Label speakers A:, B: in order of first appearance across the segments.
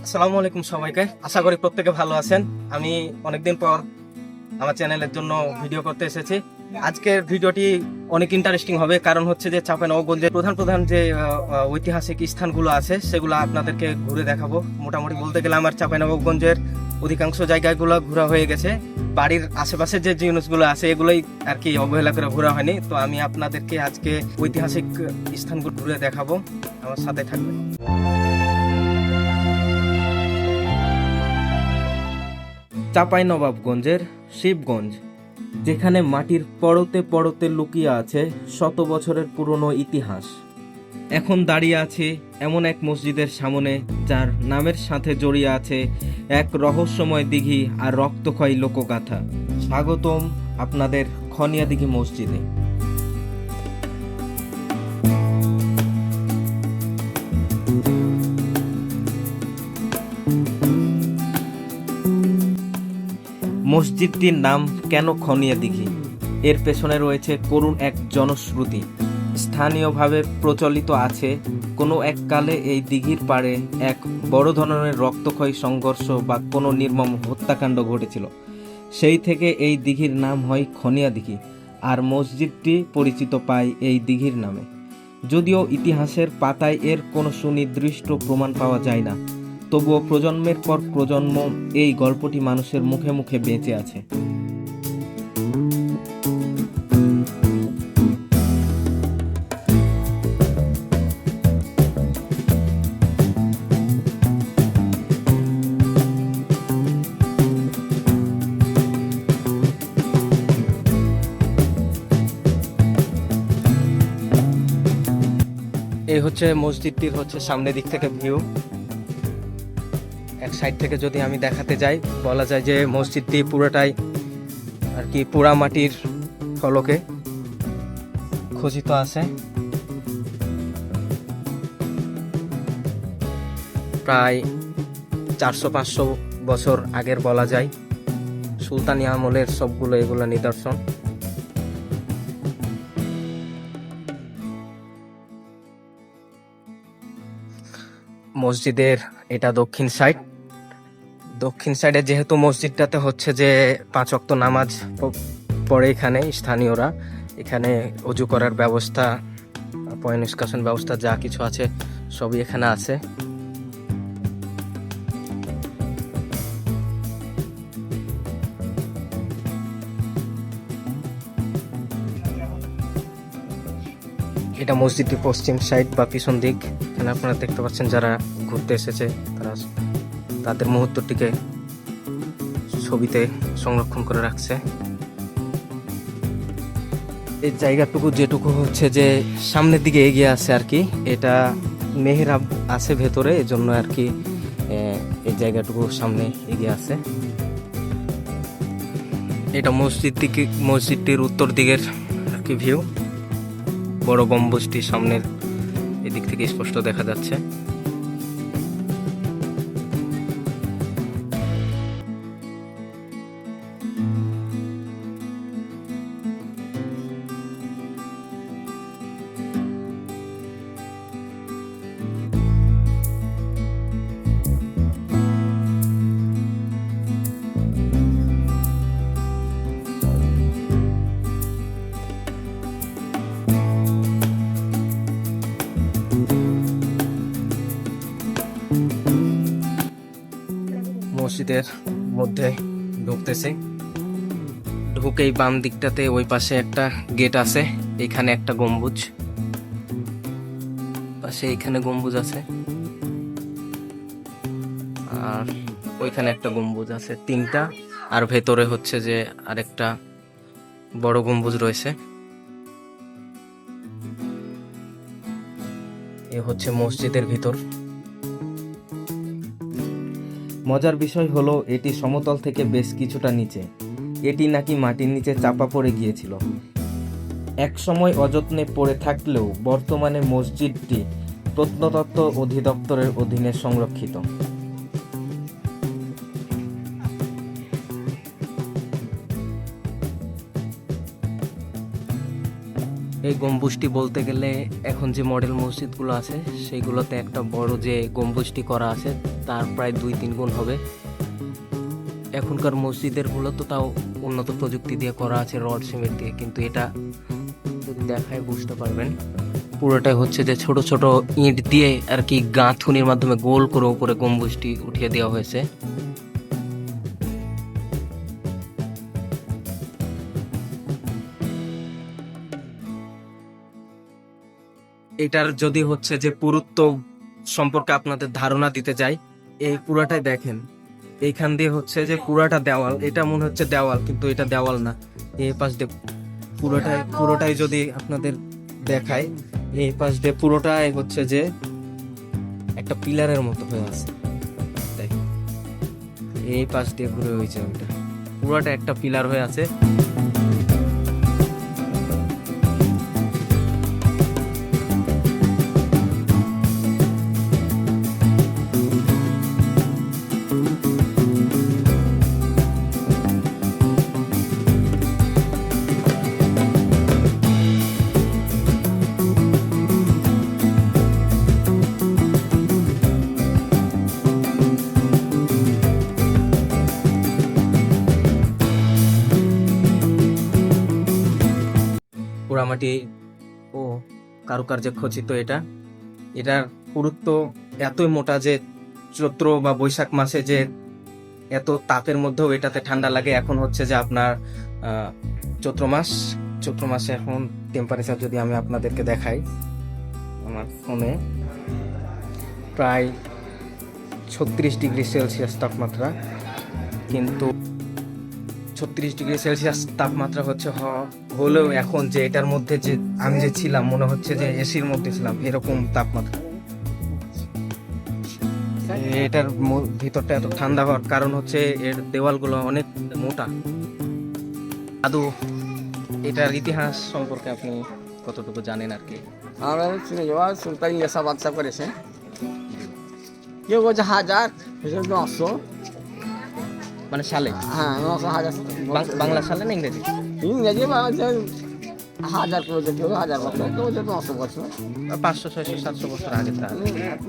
A: আসসালামু আলাইকুম সবাইকে। আশা করি প্রত্যেকে ভালো আছেন। আমি অনেকদিন পর আমার চ্যানেলের জন্য ভিডিও করতে এসেছি। আজকের ভিডিওটি অনেক ইন্টারেস্টিং হবে, কারণ হচ্ছে যে চাঁপাইনবাবগঞ্জের প্রধান প্রধান যে ঐতিহাসিক স্থানগুলো আছে সেগুলো আপনাদেরকে ঘুরে দেখাবো। মোটামুটি বলতে গেলে আমার চাঁপাইনবাবগঞ্জের অধিকাংশ জায়গাগুলো ঘোরা হয়ে গেছে। বাড়ির আশেপাশে যে জিনিসগুলো আছে এগুলোই আর কি অবহেলা করে ঘোরা হয়নি। তো আমি আপনাদেরকে আজকে ঐতিহাসিক স্থানগুলো ঘুরে দেখাবো, আমার সাথে থাকবেন। চাঁপাইনবাবগঞ্জের শিবগঞ্জ, যেখানে মাটির পরতে পরতে লুকিয়ে আছে শত বছরের পুরনো ইতিহাস। এখন দাঁড়িয়ে আছে এমন এক মসজিদের সামনে, যার নামের সাথে জড়িয়ে আছে এক রহস্যময় দিঘি আর রক্তক্ষয়ী লোকগাথা। স্বাগতম আপনাদের খনিয়া দিঘি মসজিদে। মসজিদটির নাম কেন খনিয়া দিঘি? এর পেছনে রয়েছে করুণ এক জনশ্রুতি। স্থানীয়ভাবে প্রচলিত আছে কোনো এক কালে এই দিঘির পাড়ে এক বড় ধরনের রক্তক্ষয়ী সংঘর্ষ বা কোনো নির্মম হত্যাকাণ্ড ঘটেছিল। সেই থেকে এই দিঘির নাম হয় খনিয়া দিঘি, আর মসজিদটি পরিচিত পায় এই দিঘির নামে। যদিও ইতিহাসের পাতায় এর কোনো সুনির্দিষ্ট প্রমাণ পাওয়া যায় না, তবুও প্রজন্মের পর প্রজন্ম এই গল্পটি মানুষের মুখে মুখে বেঁচে আছে। এই হচ্ছে মসজিদটির সামনের দিক থেকে ভিউ। এক সাইড থেকে যদি আমি দেখাতে যাই, বলা যায় যে মসজিদটি পুরোটাই আর কি পোড়া মাটির ফলকে খচিত আছে। প্রায় 400-500 বছর আগের বলা যায়, সুলতানি আমলের এগুলো নিদর্শন। মসজিদের এটা দক্ষিণ সাইডে যেহেতু মসজিদটাতে যে 5 ওয়াক্ত নামাজ পড়ে এখানে স্থানীয়রা, এখানে অজু করার ব্যবস্থা, পয় নিষ্কাশন ব্যবস্থা যা কিছু আছে সবই এখানে আছে। এটা মসজিদটি পশ্চিম সাইড বা পিছন দিক। এখানে আপনারা দেখতে পাচ্ছেন যারা ঘুরতে এসেছে তারা তাদের মুহূর্তটিকে ছবিতে সংরক্ষণ করে রাখছে। এই জায়গাটুকু যেটুকু যে সামনের দিকে এগিয়ে আছে আর কি, এটা মেহরাব আছে ভেতরে, এজন্য আর কি এই জায়গাটুকু সামনে এগিয়ে আছে। এটা মসজিদটির উত্তর দিকের আর কি ভিউ। বড় গম্বুজটি সামনের এদিক থেকে স্পষ্ট দেখা যাচ্ছে। মসজিদের মধ্যে ঢুকতেছি, ঢুকেই বাম দিকটাতে ওই পাশে একটা গেট আছে, এখানে একটা গম্বুজ, পাশে এখানে গম্বুজ আছে, আর ওইখানে একটা গম্বুজ আছে, 3টা। আর ভেতরে যে আরেকটা বড় গম্বুজ রয়েছে। এ মসজিদের ভিতর। মজার বিষয় হলো এটি সমতল থেকে বেশ কিছুটা নিচে। এটি নাকি মাটির নিচে চাপা পড়ে গিয়েছিল। এক সময় অযত্নে পড়ে থাকলেও বর্তমানে মসজিদটি প্রত্নতত্ত্ব অধিদপ্তরের অধীনে সংরক্ষিত। এই গম্বুজটি বলতে গেলে এখন যে মডেল মসজিদগুলো আছে সেইগুলোতে একটা বড় যে গম্বুজটি করা আছে তার প্রায় 2-3 গুণ হবে। এখনকার মসজিদের মূলত তাও উন্নত প্রযুক্তি দিয়ে করা আছে, রড সিমেন্ট দিয়ে, কিন্তু এটা যদি দেখায় বুঝতে পারবেন পুরোটাই হচ্ছে যে ছোট ছোট ইট দিয়ে আর কি গাঁথুনির মাধ্যমে গোল করে উপরে গম্বুজটি উঠিয়ে দেওয়া হয়েছে। এটার যদি হচ্ছে যে পুরুত্ব সম্পর্কে আপনাদের ধারণা দিতে যাই, এই পুরাটাই দেখেন, এইখান দিয়ে হচ্ছে যে পুরাটা দেওয়াল, এটা মনে হচ্ছে দেওয়াল কিন্তু এটা দেওয়াল না। এই পাশ দিয়ে পুরোটাই যদি আপনাদের দেখায়, এই পাশ দিয়ে পুরোটাই হচ্ছে যে একটা পিলারের মতো হয়ে আছে। দেখেন এই পাশ দিয়ে ঘুরে হয়েছে, ওইটা পুরোটা একটা পিলার হয়ে আছে। পোড়ামাটি ও কারুকার্যে খচিত এটার পুরুত্ব এতই মোটা যে চৈত্র বা বৈশাখ মাসে যে এত তাপের মধ্যেও এটাতে ঠান্ডা লাগে। এখন হচ্ছে যে আপনার চৈত্র মাসে এখন টেম্পারেচার যদি আমি আপনাদেরকে দেখাই আমার ফোনে, প্রায় 36 ডিগ্রি সেলসিয়াস তাপমাত্রা। কিন্তু 36 ডিগ্রি সেলসিয়াস তাপমাত্রা হচ্ছে হলেও এখন যে এটার মধ্যে যে আমি যে ছিলাম মনে হচ্ছে যে এসির মধ্যে ছিলাম, এরকম তাপমাত্রা। এটার ভিতরটা এত ঠান্ডা হওয়ার কারণ হচ্ছে এর দেওয়ালগুলো অনেক মোটা। আদৌ এটার ইতিহাস সম্পর্কে আপনি কতটুকু জানেন আর কি?
B: আমরা শুনে যাওয়া সুলতান ইয়াসা বাদশা করেছে, কেউ বলছে 1000, 900,
A: মানে সালে?
B: হ্যাঁ 900,000
A: বাংলা সালে না ইংরেজি?
B: ইংরেজি 1000 করে, কেউ 1000 বছর, কেউ 900 বছর,
A: 500, 600, 700 বছর আগে।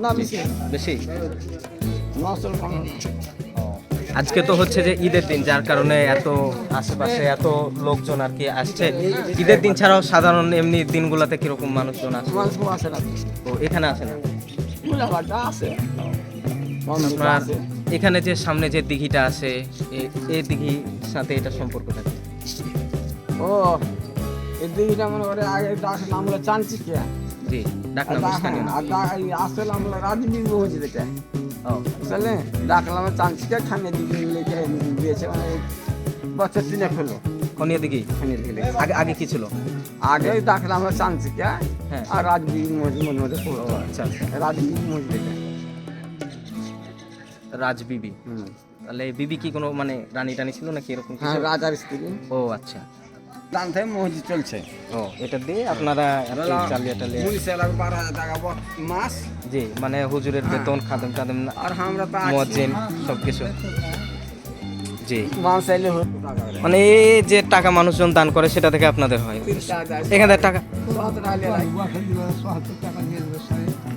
B: না বেশি
A: বেশি
B: 900 কম।
A: আজকে তো হচ্ছে যে ঈদের দিন, যার কারণে এত আশেপাশে এত লোকজন আর কি আসছে। ঈদের দিন ছাড়াও সাধারণ এমনি দিনগুলোতে কিরকম মানুষজন আসে?
B: মানুষ আসে না,
A: তো এখানে আসে না?
B: গোলাঘাটটা আছে।
A: আপনার এখানে যে সামনে যে দিঘিটা আছে, এই দিঘির সাথে এটা সম্পর্কটা কি?
B: ও এই দিঘিটা মনে করে আগে নাম হলো চানচিকিয়া।
A: জি, ডাকনাম স্থানীয় নাম।
B: আসলে আমরা রাজবীর বহুছি দেখে, বুঝলে ডাকলাম চানচিকিয়া। খানে দিঘি লিখে দিয়েছে, মানে বছর 3 হলো
A: খনিয়া দিঘি।
B: খানে দিঘি
A: আগে কি ছিল?
B: আগে ডাকলাম আমরা চানচিকিয়া,
A: হ্যাঁ,
B: আর রাজবীর মনে মধ্যে পড়তো।
A: আচ্ছা,
B: রাজবীর মসজিদ দেখে
A: রাজবিবি। তাহলে বিবি কি কোনো মানে রানী টানি ছিল নাকি এরকম কিছু?
B: হ্যাঁ, রাজার স্ত্রী।
A: ও আচ্ছা,
B: দান থেকে মসজিদ চলছে।
A: ও এটা দিয়ে আপনারা চালিয়ে টালিয়ে?
B: 12,000 টাকা মাস।
A: জি, মানে হুজুরের বেতন, খাদেম টাদেম,
B: আর আমরা তো
A: মুয়াজ্জিন সবকিছু। জি,
B: মাস চাইলে
A: মানে এই যে টাকা মানুষজন দান করে সেটা থেকে আপনাদের হয় এখানে টাকা?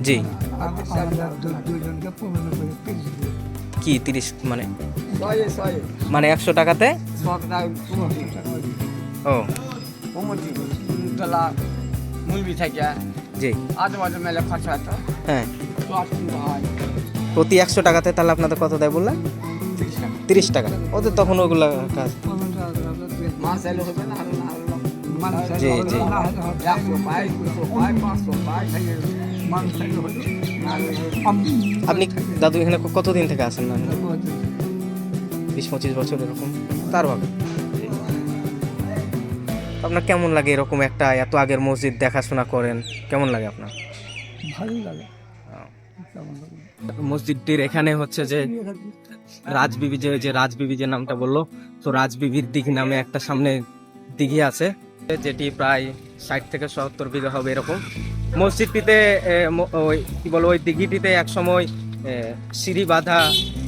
A: জি, কি 30 মানে 100 টাকাতে? ও
B: মুলবি থাকে,
A: জি,
B: আজুবাজু মেলে খরচা হতো।
A: হ্যাঁ, প্রতি 100 টাকাতে তাহলে আপনাদের কত দেয় বললেন? 30 টাকা। ওদের তখন ওগুলা কাজ।
B: মাস চাইলে হবে না,
A: জি জি,
B: 100 পাই, 200 পাই, 500 পাই।
A: আপনি দাদু এখানে কতদিন থেকে আছেন? না 20-25 বছর এরকম তার হবে। আপনার কেমন লাগে এরকম একটা এত আগের মসজিদ দেখাশোনা করেন, কেমন লাগে আপনার?
B: ভালোই লাগে।
A: মসজিদটির এখানে হচ্ছে যে রাজবিবি, যে রাজবিবি যে নামটা বললো, তো রাজবিবির দিঘি নামে একটা সামনে দিঘি আছে, যেটি প্রায় 60 থেকে 70 বিঘা হবে এরকম। মসজিদটিতে ওই কি বলো, ওই দিঘিটিতে এক সময় সিঁড়ি বাঁধা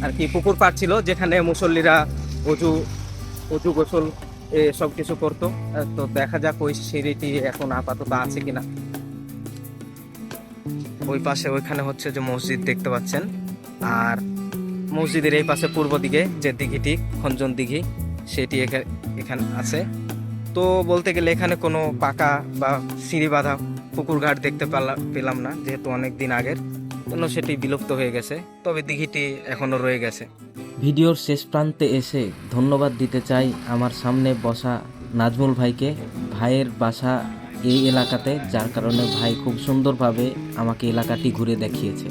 A: আর কি পুকুর পাড় ছিল, যেখানে মুসল্লিরা অজু গোসল সব কিছু করতো। তো দেখা যাক ওই সিঁড়িটি এখন আপাতত আছে কিনা। ওই পাশে ওইখানে হচ্ছে যে মসজিদ দেখতে পাচ্ছেন, আর মসজিদের এই পাশে পূর্ব দিকে যে দিঘিটি খঞ্জন দিঘি সেটি এখানে আছে। তো বলতে গেলে এখানে কোনো পাকা বা সিঁড়ি বাঁধা পুকুর ঘাট দেখতে পেলাম না, যেহেতু অনেক দিন আগের জন্য সেটি বিলুপ্ত হয়ে গেছে, তবে দিঘিটি এখনো রয়ে গেছে। ভিডিওর শেষ প্রান্তে এসে ধন্যবাদ দিতে চাই আমার সামনে বসা নাজমুল ভাইকে। ভাইয়ের বাসা এই এলাকাতে, যার কারণে ভাই খুব সুন্দরভাবে আমাকে এলাকাটি ঘুরে দেখিয়েছে।